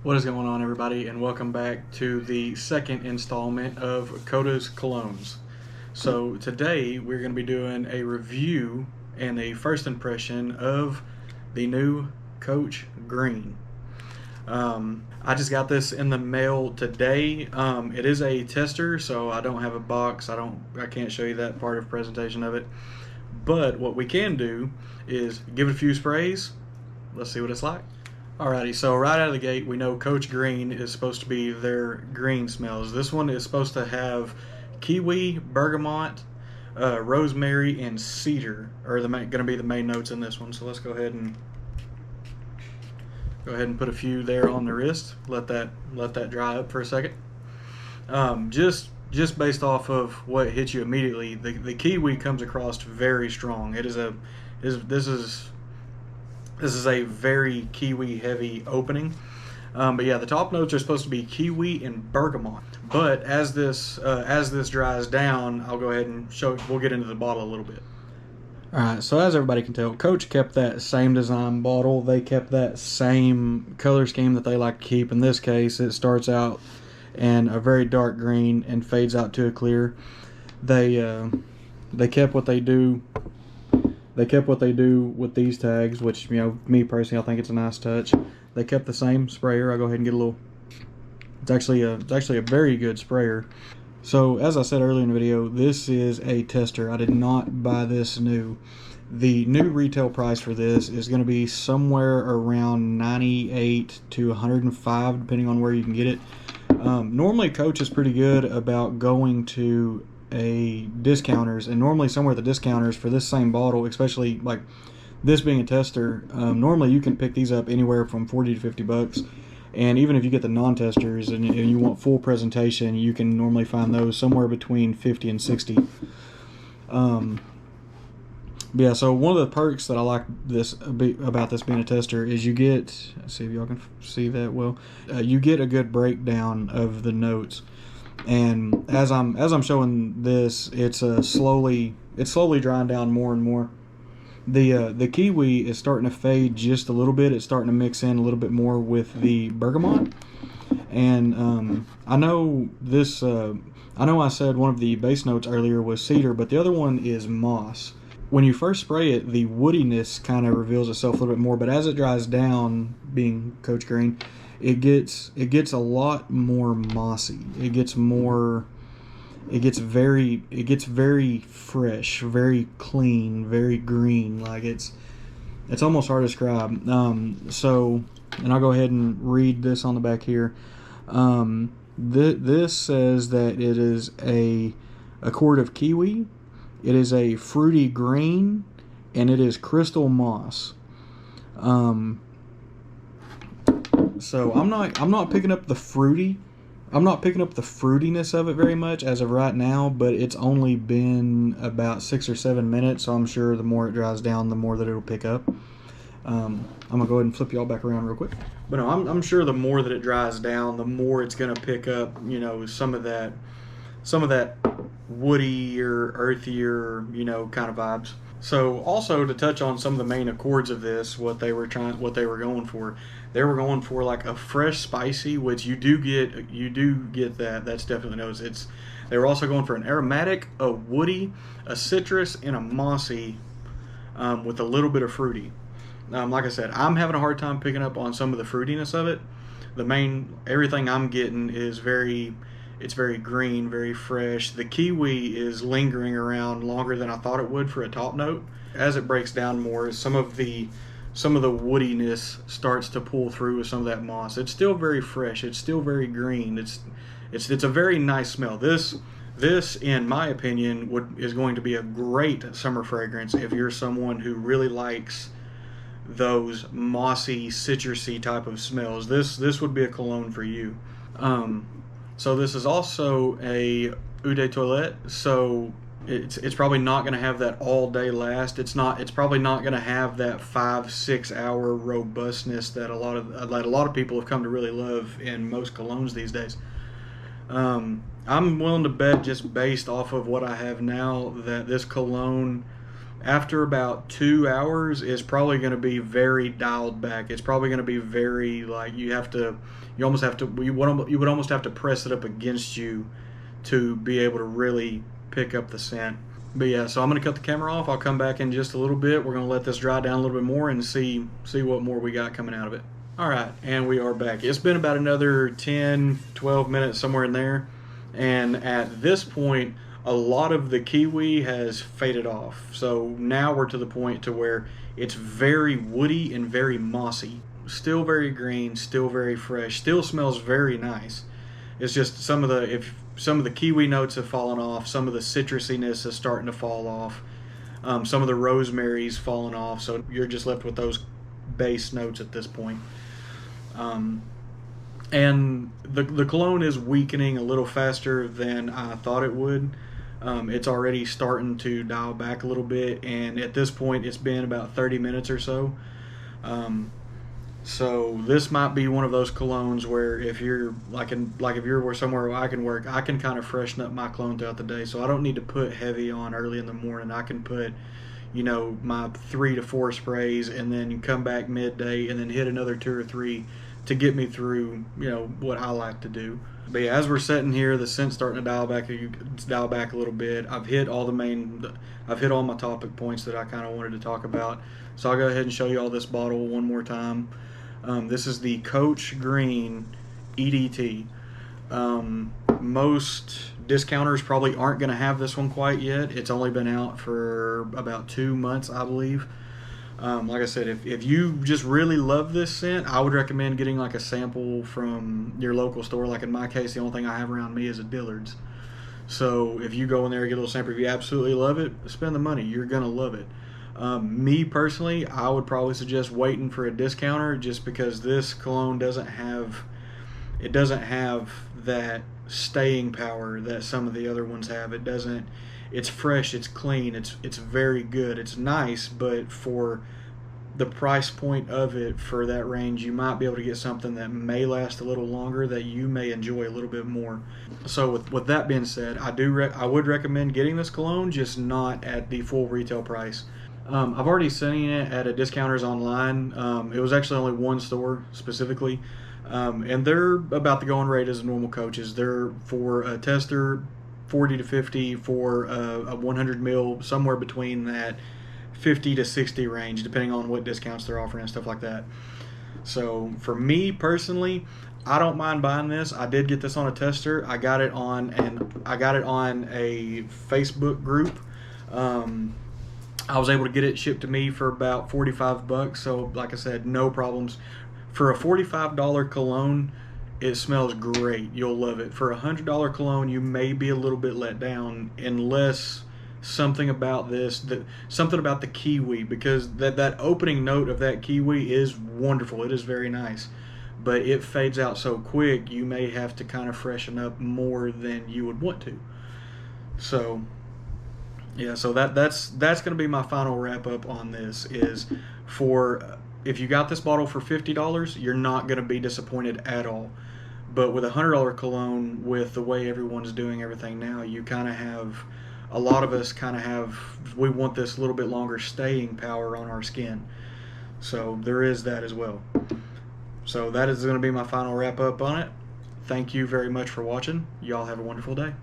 What is going on, everybody, and welcome back to the second installment of Coda's Colognes. So today we're going to be doing a review and a first impression of the new Coach Green. I just got this in the mail today. It is a tester, so I don't have a box. I can't show you that part of presentation of it. But what we can do is give it a few sprays. Let's see what it's like. Alrighty, so right out of the gate, we know Coach Green is supposed to be their green smells. This one is supposed to have kiwi, bergamot, rosemary, and cedar are going to be the main notes in this one. So let's go ahead and put a few there on the wrist. Let that dry up for a second. Just based off of what hits you immediately, the kiwi comes across very strong. This is a very kiwi heavy opening. But yeah, the top notes are supposed to be kiwi and bergamot. But as this dries down, I'll go ahead and we'll get into the bottle a little bit. Alright, so as everybody can tell, Coach kept that same design bottle. They kept that same color scheme that they like to keep. In this case, it starts out in a very dark green and fades out to a clear. They kept what they do. They kept what they do with these tags, which, me personally, I think it's a nice touch. They kept the same sprayer. I'll go ahead and get a little. It's actually a very good sprayer. So as I said earlier in the video, this is a tester. I did not buy this new. The new retail price for this is going to be somewhere around $98 to $105, depending on where you can get it. Normally, Coach is pretty good about going to a discounters, and normally somewhere at the discounters for this same bottle, especially like this being a tester, normally you can pick these up anywhere from 40 to 50 bucks. And even if you get the non-testers and you want full presentation, you can normally find those somewhere between 50 and 60. Yeah, so one of the perks that I like about this being a tester is you get, let's see if y'all can see that well, you get a good breakdown of the notes. And as I'm showing this, it's slowly drying down more and more. The kiwi is starting to fade just a little bit. It's starting to mix in a little bit more with the bergamot. And I know this. I know I said one of the base notes earlier was cedar, but the other one is moss. When you first spray it, the woodiness kind of reveals itself a little bit more. But as it dries down, being Coach Green, it gets a lot more mossy. It gets very fresh, very clean, very green. Like it's almost hard to describe. So, and I'll go ahead and read this on the back here. This says that it is a quart of kiwi. It is a fruity green, and it is crystal moss. So I'm not picking up the fruity. I'm not picking up the fruitiness of it very much as of right now, but it's only been about 6 or 7 minutes, so I'm sure the more it dries down, the more that it'll pick up. I'm gonna go ahead and flip y'all back around real quick. But no, I'm sure the more that it dries down, the more it's gonna pick up, some of that woody-er, earthier, kind of vibes. So also to touch on some of the main accords of this, what they were going for. They were going for like a fresh spicy, which you do get that. That's definitely noticed. They were also going for an aromatic, a woody, a citrus, and a mossy, with a little bit of fruity. Like I said, I'm having a hard time picking up on some of the fruitiness of it. Everything I'm getting is it's very green, very fresh. The kiwi is lingering around longer than I thought it would for a top note. As it breaks down more, some of the woodiness starts to pull through with some of that moss. It's still very fresh. It's still very green. It's a very nice smell. This, in my opinion, is going to be a great summer fragrance if you're someone who really likes those mossy, citrusy type of smells. This would be a cologne for you. So this is also a eau de toilette, so it's probably not going to have that all day last. It's probably not going to have that 5-6 hour robustness that a lot of people have come to really love in most colognes these days. I'm willing to bet, just based off of what I have now, that this cologne After about 2 hours, it's probably going to be very dialed back. It's probably going to be very like you would almost have to press it up against you to be able to really pick up the scent. But yeah, so I'm going to cut the camera off. I'll come back in just a little bit. We're going to let this dry down a little bit more and see what more we got coming out of it. All right, and we are back. It's been about another 10, 12 minutes, somewhere in there. And at this point, a lot of the kiwi has faded off. So now we're to the point to where it's very woody and very mossy. Still very green, still very fresh, still smells very nice. It's just some of the kiwi notes have fallen off, some of the citrusiness is starting to fall off, some of the rosemary's fallen off, so you're just left with those base notes at this point. And the cologne is weakening a little faster than I thought it would. It's already starting to dial back a little bit, and at this point it's been about 30 minutes or so. So this might be one of those colognes where if you're if you're somewhere where I can work, I can kind of freshen up my cologne throughout the day. So I don't need to put heavy on early in the morning. I can put, my 3 to 4 sprays and then come back midday and then hit another 2 or 3 to get me through, what I like to do. But yeah, as we're sitting here, the scent's starting to dial back a little bit. I've hit all my topic points that I kind of wanted to talk about. So I'll go ahead and show you all this bottle one more time. This is the Coach Green EDT. Most discounters probably aren't going to have this one quite yet. It's only been out for about 2 months, I believe. Like I said, if you just really love this scent, I would recommend getting like a sample from your local store. Like in my case, the only thing I have around me is a Dillard's. So if you go in there and get a little sample, if you absolutely love it, spend the money. You're going to love it. Me personally, I would probably suggest waiting for a discounter just because this cologne doesn't have that staying power that some of the other ones have. It's fresh, it's clean, it's very good, it's nice, but for the price point of it, for that range, you might be able to get something that may last a little longer, that you may enjoy a little bit more. So with that being said, I would recommend getting this cologne, just not at the full retail price. I've already seen it at a discounters online. It was actually only one store specifically, and they're about the going rate as normal Coaches. They're for a tester, 40 to 50, for a 100 mil, somewhere between that 50 to 60 range, depending on what discounts they're offering and stuff like that. So for me personally, I don't mind buying this. I did get this on a tester. I got it on a Facebook group. I was able to get it shipped to me for about $45. So like I said, no problems. For a $45 cologne, it smells great. You'll love it. For a $100 cologne, you may be a little bit let down unless something about the kiwi, because that opening note of that kiwi is wonderful. It is very nice, but it fades out so quick. You may have to kind of freshen up more than you would want to. So yeah, so that's going to be my final wrap up on this. Is for if you got this bottle for $50, you're not going to be disappointed at all. But with a $100 cologne, with the way everyone's doing everything now, you kind of have, a lot of us kind of have, we want this little bit longer staying power on our skin. So there is that as well. So that is going to be my final wrap up on it. Thank you very much for watching. Y'all have a wonderful day.